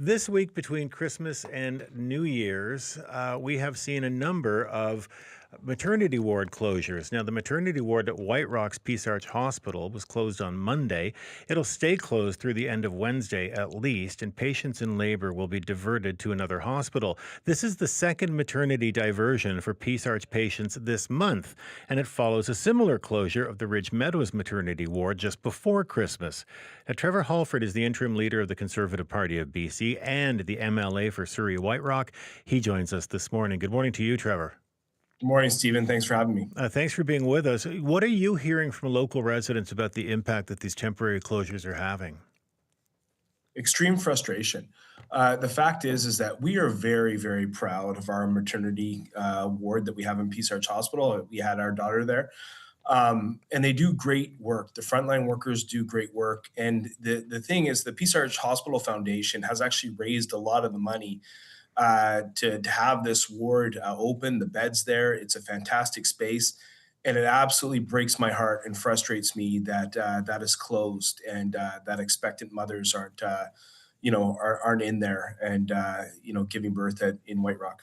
This week between Christmas and New Year's, we have seen a number of maternity ward closures. Now, the maternity ward at White Rock's Peace Arch Hospital was closed on Monday. It'll stay closed through the end of Wednesday at least, and patients in labor will be diverted to another hospital. This is the second maternity diversion for Peace Arch patients this month, and it follows a similar closure of the Ridge Meadows maternity ward just before Christmas. Now, Trevor Halford is the interim leader of the Conservative Party of BC and the MLA for Surrey-White Rock. He joins us this morning. Good morning to you, Trevor. Good morning, Stephen. Thanks for having me. Thanks for being with us. What are you hearing from local residents about the impact that these temporary closures are having? Extreme frustration. The fact is that we are very, very proud of our maternity ward that we have in Peace Arch Hospital. We had our daughter there, and they do great work. The frontline workers do great work, and the thing is, the Peace Arch Hospital Foundation has actually raised a lot of the money to have this ward open. The beds there, it's a fantastic space. And it absolutely breaks my heart and frustrates me that that is closed and that expectant mothers aren't in there and giving birth in White Rock.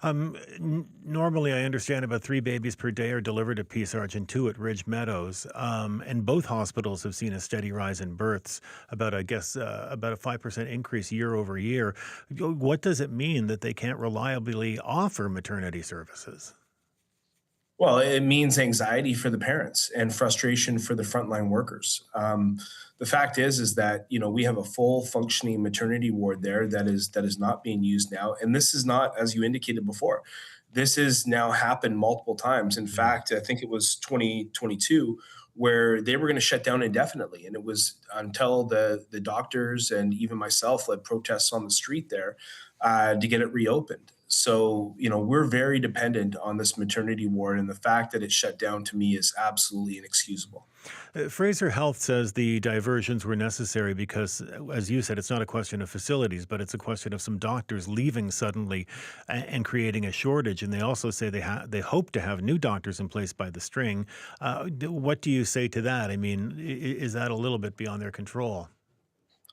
Normally, I understand about 3 babies per day are delivered at Peace Arch and 2 at Ridge Meadows. And both hospitals have seen a steady rise in births, about, I guess, about a 5% increase year over year. What does it mean that they can't reliably offer maternity services? Well, it means anxiety for the parents and frustration for the frontline workers. The fact is that we have a full functioning maternity ward there that is not being used now, and this is not, as you indicated before, this has now happened multiple times. In fact, I think it was 2022 where they were going to shut down indefinitely, and it was until the doctors and even myself led protests on the street there to get it reopened. So, we're very dependent on this maternity ward, and the fact that it shut down to me is absolutely inexcusable. Fraser Health says the diversions were necessary because, as you said, it's not a question of facilities, but it's a question of some doctors leaving suddenly and creating a shortage. And they also say they hope to have new doctors in place by the spring. What do you say to that? I mean, is that a little bit beyond their control?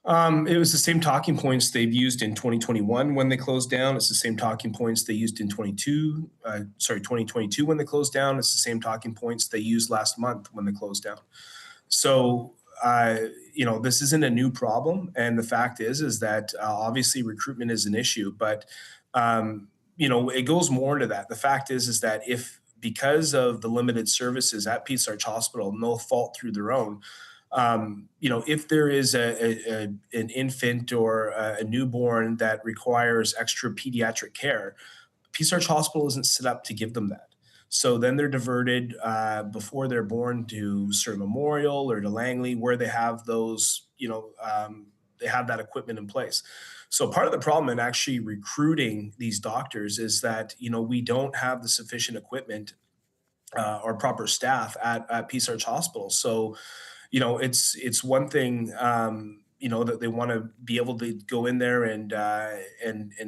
It was the same talking points they've used in 2021 when they closed down. It's the same talking points they used in 2022 when they closed down. It's the same talking points they used last month when they closed down. So, this isn't a new problem, and the fact is that obviously recruitment is an issue, but it goes more into that. The fact is that if because of the limited services at Peace Arch Hospital, no fault through their own, if there is an infant or a newborn that requires extra pediatric care, Peace Arch Hospital isn't set up to give them that. So then they're diverted before they're born to Surrey Memorial or to Langley, where they have they have that equipment in place. So part of the problem in actually recruiting these doctors is that we don't have the sufficient equipment or proper staff at Peace Arch Hospital. So it's one thing, that they want to be able to go in there and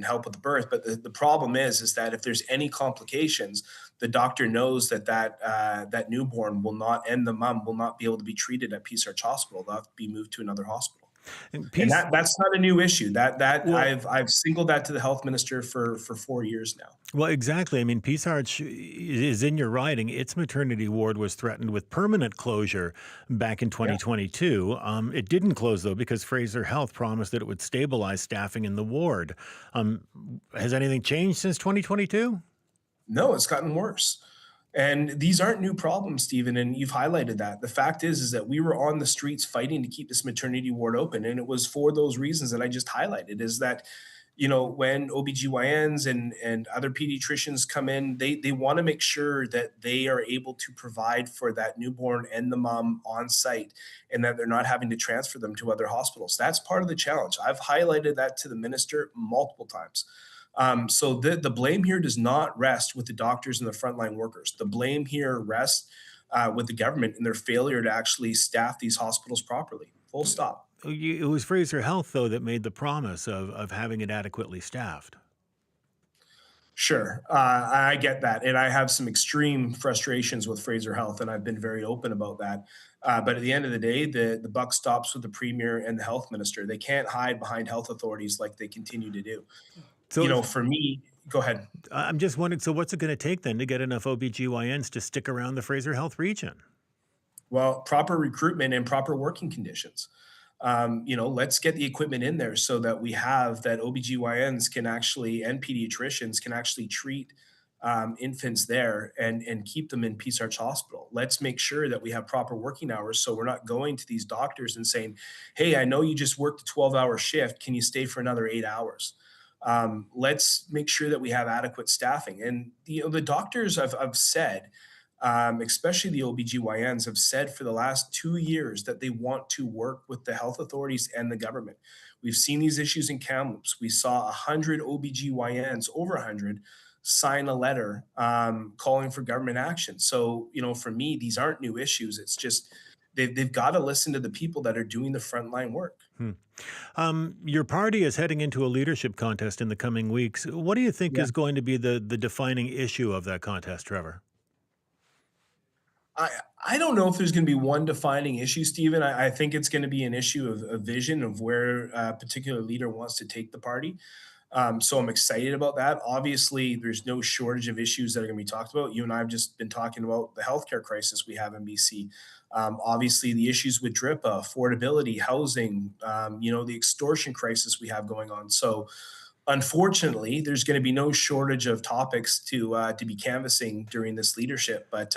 help with the birth. But the problem is that if there's any complications, the doctor knows that newborn will not, and the mom will not be able to be treated at Peace Arch Hospital. They'll have to be moved to another hospital. And And peace. that's not a new issue. That Well, I've singled that to the health minister for 4 years now. Well, exactly. I mean, Peace Arch is in your riding. Its maternity ward was threatened with permanent closure back in Yeah. 2022. It didn't close, though, because Fraser Health promised that it would stabilize staffing in the ward. Um, has anything changed since 2022? No, it's gotten worse. And these aren't new problems, Stephen, and you've highlighted that. The fact is that we were on the streets fighting to keep this maternity ward open. And it was for those reasons that I just highlighted, is that, when OBGYNs and other pediatricians come in, they want to make sure that they are able to provide for that newborn and the mom on site and that they're not having to transfer them to other hospitals. That's part of the challenge. I've highlighted that to the minister multiple times. So the blame here does not rest with the doctors and the frontline workers. The blame here rests with the government and their failure to actually staff these hospitals properly. Full stop. It was Fraser Health, though, that made the promise of having it adequately staffed. Sure. I get that. And I have some extreme frustrations with Fraser Health, and I've been very open about that. But at the end of the day, the buck stops with the premier and the health minister. They can't hide behind health authorities like they continue to do. So if For me, go ahead. I'm just wondering, so what's it going to take then to get enough OBGYNs to stick around the Fraser Health region? Well, proper recruitment and proper working conditions. Let's get the equipment in there so that we have that OBGYNs can actually and pediatricians can actually treat infants there and keep them in Peace Arch Hospital. Let's make sure that we have proper working hours so we're not going to these doctors and saying, hey, I know you just worked a 12-hour shift. Can you stay for another 8 hours? Let's make sure that we have adequate staffing. And the doctors I've said, especially the OBGYNs, have said for the last 2 years that they want to work with the health authorities and the government. We've seen these issues in Kamloops. We saw 100 OBGYNs, over 100, sign a letter calling for government action. So, for me, these aren't new issues. It's just they've got to listen to the people that are doing the frontline work. Hmm. Your party is heading into a leadership contest in the coming weeks. What do you think Yeah. is going to be the defining issue of that contest, Trevor? I I don't know if there's going to be one defining issue, Stephen. I think it's going to be an issue of vision of where a particular leader wants to take the party. So I'm excited about that. Obviously, there's no shortage of issues that are going to be talked about. You and I have just been talking about the healthcare crisis we have in BC. Obviously, the issues with DRIPA, affordability, housing, the extortion crisis we have going on. So unfortunately, there's going to be no shortage of topics to be canvassing during this leadership. But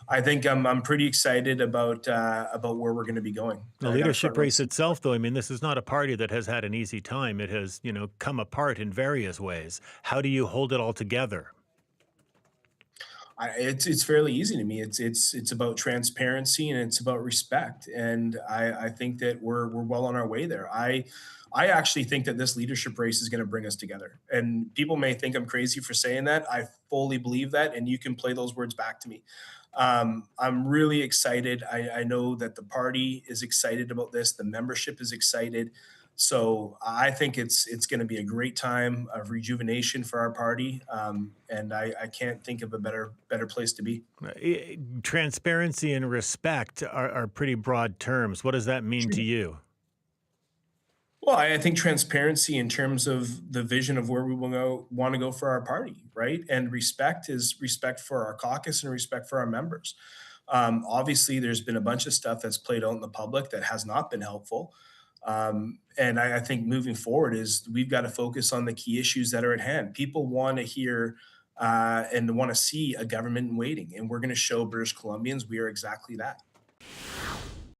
I think I'm pretty excited about where we're going to be going. The I got a leadership front row race seat. itself, though, I mean, this is not a party that has had an easy time. It has, come apart in various ways. How do you hold it all together? It's fairly easy to me. It's about transparency and it's about respect, and I think that we're well on our way there. I actually think that this leadership race is going to bring us together. And people may think I'm crazy for saying that. I fully believe that, and you can play those words back to me. I'm really excited. I know that the party is excited about this. The membership is excited. So I think it's going to be a great time of rejuvenation for our party, and I can't think of a better place to be. Transparency and respect are pretty broad terms. What does that mean to you? Well, I think transparency in terms of the vision of where we want to go for our party, right? And respect is respect for our caucus and respect for our members. Obviously, there's been a bunch of stuff that's played out in the public that has not been helpful. And I think moving forward is we've got to focus on the key issues that are at hand. People want to hear and want to see a government in waiting, and we're going to show British Columbians we are exactly that.